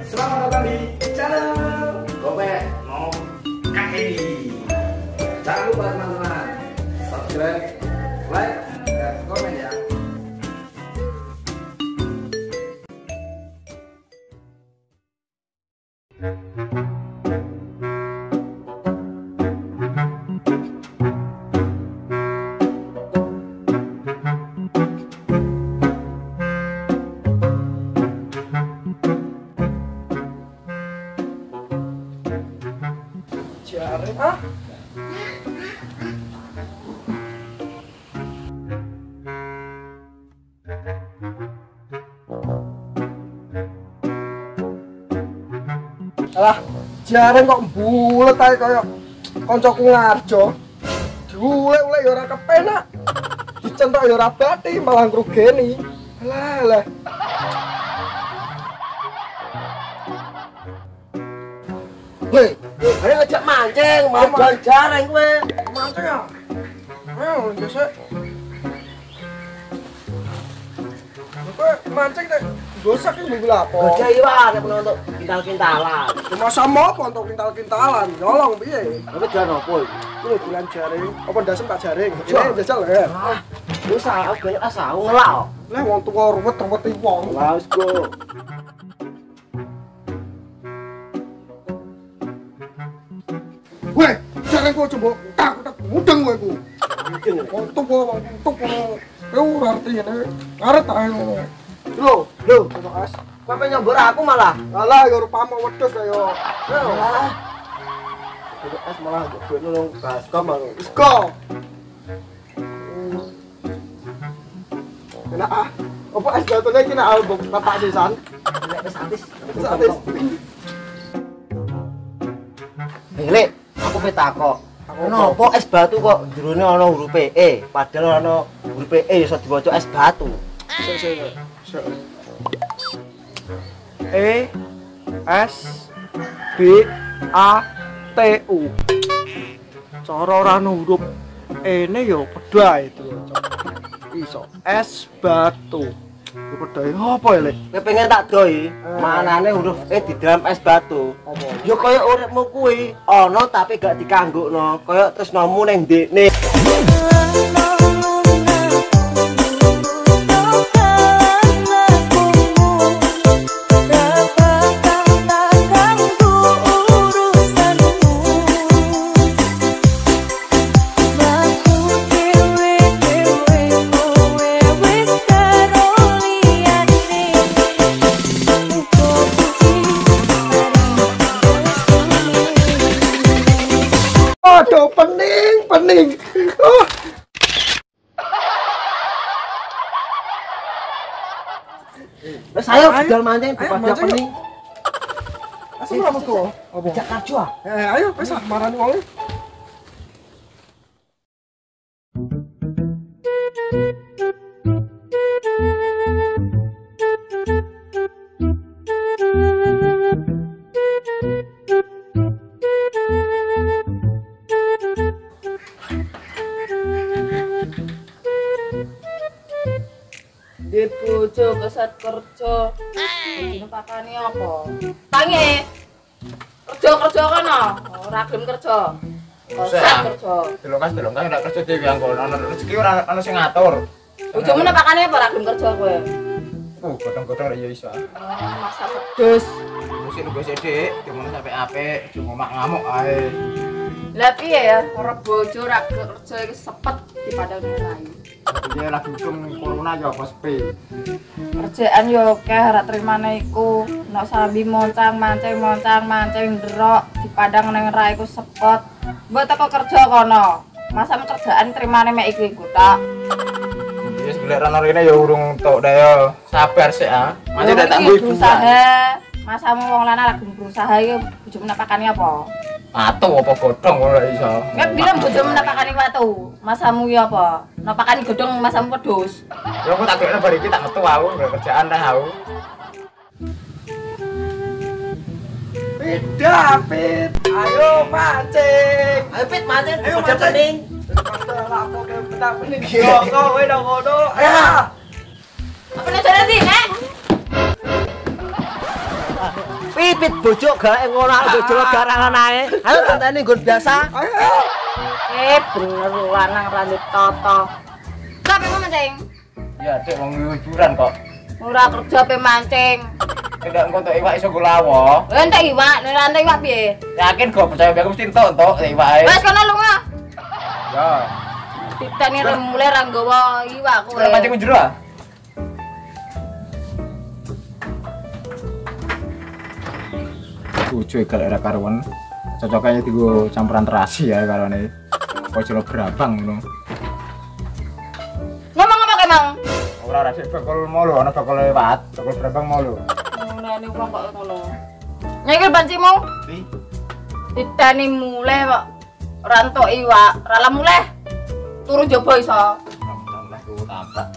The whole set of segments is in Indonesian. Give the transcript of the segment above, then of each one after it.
Selamat datang di channel Gopek No KI. Jangan lupa teman-teman subscribe, like, dan komen ya. Hah? Alah, jarang kok bulet ae kaya kancaku ngarjo. Diulek-ulek ya ora kepenak. Dicentok ya ora bathi, malah ngrugeni. Alah. Weh, ayo ngajak mancing, mau jarang kowe. Mancing ya? Ayo, gesek. Kowe mancing nek dosak iki minggu lapo? Gojek iki wae nek untuk kintal-kintalan. Cuma sama apa untuk kintal-kintalan? Nyolong piye? Tapi jalan opo iki? Kuwi dolan jaring. Apa ndasem tak jaring? Ini jajal ya. Wis aku banyak asau ngelak. Lah wong tuwa ruwet-ruwet wong. Lah wis go. Weh, jaring kok coba tak mudeng kowe ku. Mungkin. Wong tuwa kowe ora ngerti ngene. Arep ae ngono. Lho, Mas. kowe pengen nyobor aku malah. Alah ya rupamu wedhus ayo. Alah. Es malah gue nolong baskom aku. Wis go. Enak ah. Apa es batune iki nek album bapak sisan? Nek wis habis. Satis. Lek, aku petakok. Kenapa es batu kok jerone ana huruf E, padahal ana huruf E iso diwaca es batu. Sik. E S B A T U. Cara ora huruf E-ne ya pedha itu. Iso es batu. Ku pedha apa ya, Lek? Kowe pengen tak doi, manane huruf E di dalam es batu. Apa? Ya kaya uripmu kuwi, ana tapi gak dikanggukno, kaya tresnamu ning ndekne. Aduh, pening. Oh. Wes ayo budal mancing pada mancing, pening. Asal ora metu. Apa? Jak kaju ah. Ayo wis marani wong. Di bojo kesat kerja. Bojone pakane apa? Tangi. Kerja kono. Ora gelem kerja. Kesat kerja. Delong kan ora kerja dhewe anggo ana rezeki ora ana sing ngatur. Bojomu pakane apa ora gelem kerja kowe? Godhong-godhong ya iso. Masa pedes. Mesti nunggu sithik, dimana sampe apik, aja ngomak ngamuk ae. Lah piye ya? Ora bojo ora kerja iki sepet dipadang mulai. Dia lagi untung corona ya apa sepi. Kerjaan yo akeh ora trimane iku. Nek sambi mancing nderok dipadang ning ra iku sepet. Mbok teko kerja kono. Masam kerjaan trimane mek iku tok. Wis golek rono rene ya urung tok dah ya. Sabar sik ah. Masih dak tak Iki berusaha. Masamu wong lanang lagi berusaha iki bojomu napakane apa? Atu apa godhong ora iso. Nek bilang bojomu napakane watu. Masamu ki apa? Napakane godhong masamu pedus. Ya aku tak gekno bar iki tak metu aku golek kerjaan dah aku. David, ayo mancing. Ayo Pit mancing Ayo, pada mancing. pening. Daripada lapo ke benang pening. Yo, kowe dong ngono. Ayo. Apa nek nanti, Nek? Pipit bojo gak ngono bojo garangan ae. Ayo tanteni nggon biasa. Ayo. Bener lanang rambut toto. Sampai mau mancing? Ya, Dek, wong liburan kok. Ora kerja pe mancing. Tidak engko entuk iwak iso gulawo. Entek iwak, nek entek iwak piye? Yakin kok percaya aku mesti entuk iwake. Wes kono lunga. Ya. Ditani mulai ra nggawa iwak kowe. Ora pancing njero. Bojo gak era karuan. Cocoknya digo campuran terasi ya karone. Kok jero berabang ngono. Ngomong apa emang? Ora rasik bakul molo ana bakul lewat, bakul berabang molo. Ngene wong kok ngono. Nyekil bancimu. Di Ditani mulai kok rantok iwak, rala mulai. Turu jaba iso. alhamdulillah ku tabrak.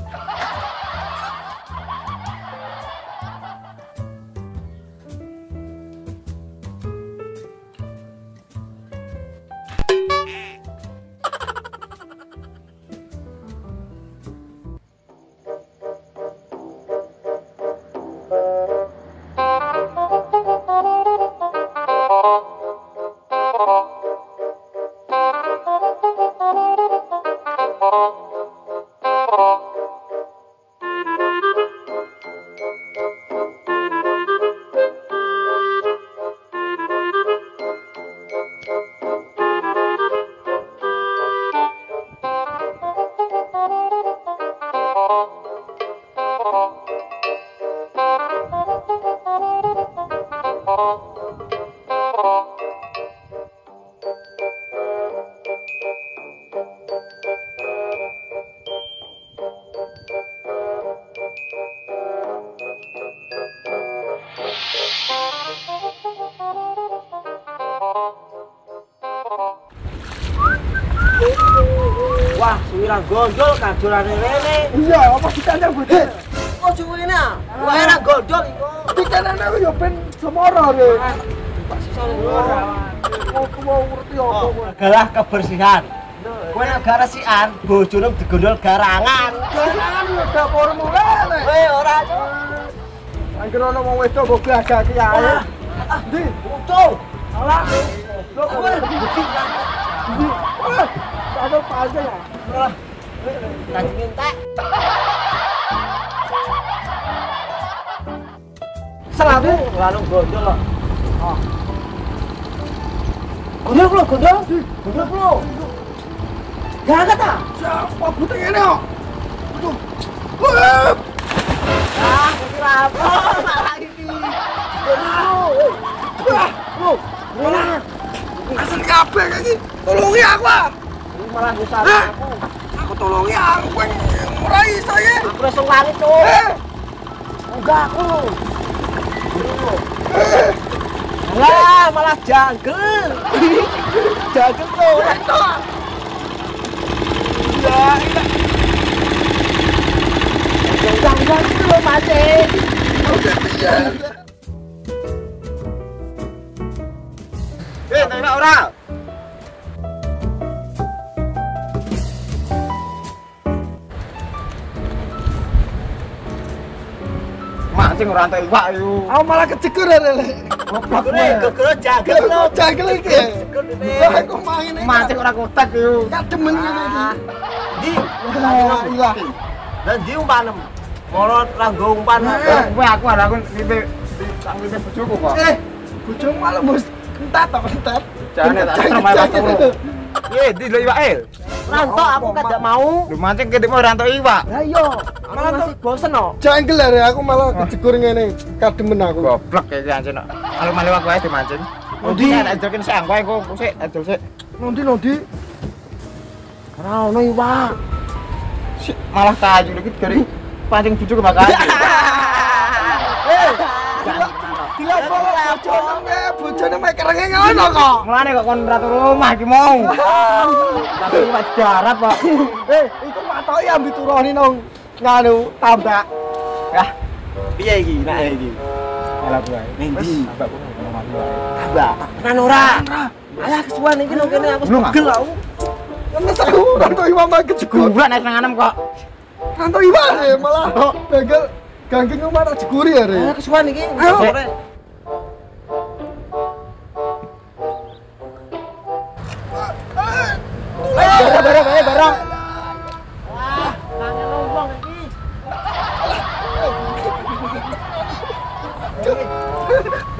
Wah, suwiran gondol kajolane rene. Iya, apa ditanya bojo? Kok suwene? Wah, enak gondol iku. Ditanya aku yo ben semoro re. Pak sisane ora. Aku mau ngerti apa kowe. Galah kebersihan. Kowe nek gak resikan, bojone digondol garangan. Jangan yo dapurmu lele. Weh, ora, Cuk. Angger ono wong wedok kok gagak iki ae. Ndi? Utuh. Salah. Lho Kowe kowe bukti kan. ndi? Ada panjang ya. Kanjeng entek. Selalu Lalu gondol kok. Oh. Gondol lu, gondol. Gondol lu. Gak kata. siapa butek ini kok? Aduh. Wah. Ah, kira apa? Malah iki. Gondol. Wah. Lu. Malah. Asal kabeh iki. Tolongi aku. Ah. Ini malah nyusah Hah? aku. Aku tolongi aku kowe ora iso ya. Aku langsung lari, Cuk. Enggak aku. Lah, malah jangkel. Jangkel tuh. Ya, ini Jangkel itu lo mancing. udah piye. Tengok ora. Mancing ora entuk iwak yo. Aku malah kecekur ya, Lele. Kekero jangkel lo. Jangkel iki. Wah, aku main iki. Mancing ora kotak yo. Gak demen ngene iki. Di. Wah, iya. Dan di umpanem. Moro ranggo umpan. Kowe aku ngimpi tak ngimpi bojoku kok. Bojomu malah mus entat tok entat. Jane tak terima turu. Di lho iwake. Rantok aku kada mau. Lho mancing ketik mau ora entuk iwak. Lah iya, aku masih bosen no. Jangkel ya, aku malah kecekur ngene. Kademen aku. Goblok iki anjen. Malu-malu aku ae dimancing. Ndi? Tak ajalkin sik kowe engko sik ajal sik. Nondi. Ora ono iwak. Sik malah kayu iki dari pancing bojoku makane. Dilapor bojone mek kerenge ngono kok. Mulane kok kon ratu rumah iki mau. Tapi iwak darat kok. Iku matoki ambil turuni nang nganu tambak. Yah, Piye iki nek iki? malah kuwi. Endi? Tambakku ngomong kuwi. Tambak. Tenan ora? Alah kesuwen iki nang kene aku Lu nggak? pegel aku. Mas aku ranto iwak mek kejegur. Guguran nek nang kok. Ranto iwak malah begel gangking omah tak jeguri ya. Alah kesuwen iki. Ayo. Sore.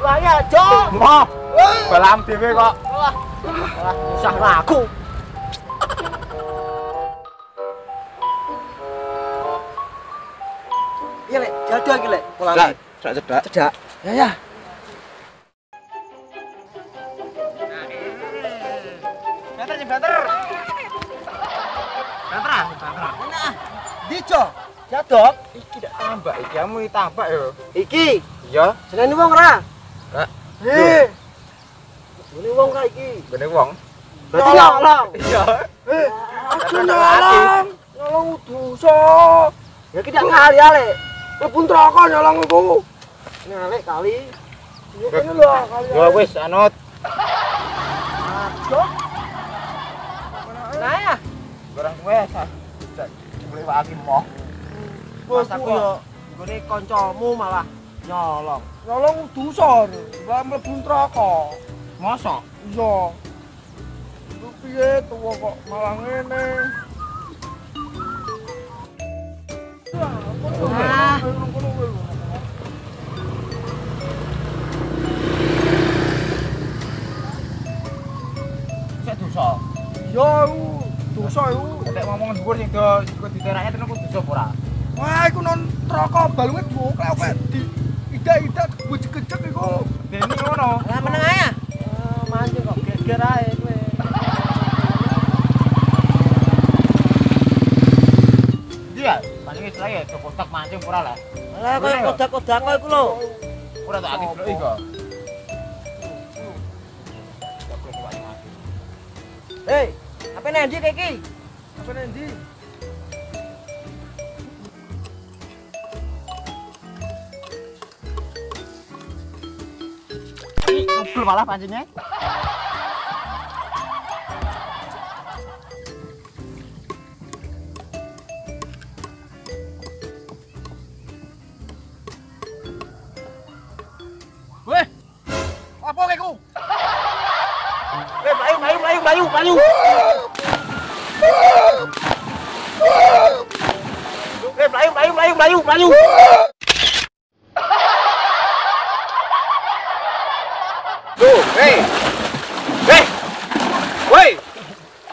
bahaya, Cok. Wah, balam dhewe kok. Wah, usah ragu. Iya, Lek, jadah iki, Lek. Pulang. Cedak. Cedak. Ya, ya. Banter sih banter. Banter. Nah, dico. Jadok. Iki dak tambah iki, kamu ditambah yo. Iki, Iya. jenenge wong ra. Kak, Jenenge wong ra iki. bener wong. Berarti nyolong. Iya. Aku nyolong. Nyolong dosa. Ya kita ngali ale. Lebun neraka nyolong iku. Ngalek kali. Ya kene lho kali. Ya wis anut. Nah ya, Barang kowe boleh waki moh. bos aku yo nggone kancamu malah nyolong. Nyolong dosa. Lah mlebu neraka. Mosok. Iya. Lu piye tuwa kok malah ngene. Ah. Sik dosa. Iya, dosa iku. Nek ngomong dhuwur sing do ikut diterake tenan kudu dosa apa ora? Wah, iku non neraka balunge dioklek di ida-ida kejek-kejek iku. Dene ngono. Lah meneng ae. Mancing kok geger ae kowe. Dia, paling wis lah ya kotak mancing ora lah. Lah koyo kodak-kodak kok iku lho. Ora tak akeh blok iku. Hei, apa nanti iki? Apa nendi? Ngobrol malah pancingnya. Weh, apa kayak Melayu. Melayu. Tuh, woi,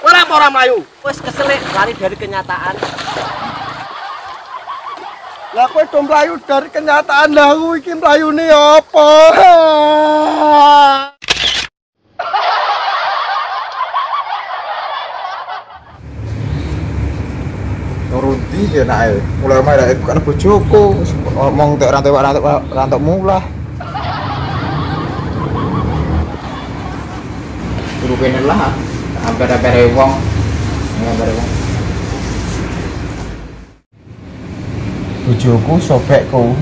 kenapa orang Melayu? Wes keselek lari dari kenyataan. Lah kowe do mlayu dari kenyataan lah aku iki mlayune apa? Nuruti ya nak mulai main bukan bojoku ngomong tek rantok mulah. Guru kene lah, hampir wong. Bojoku sobekku.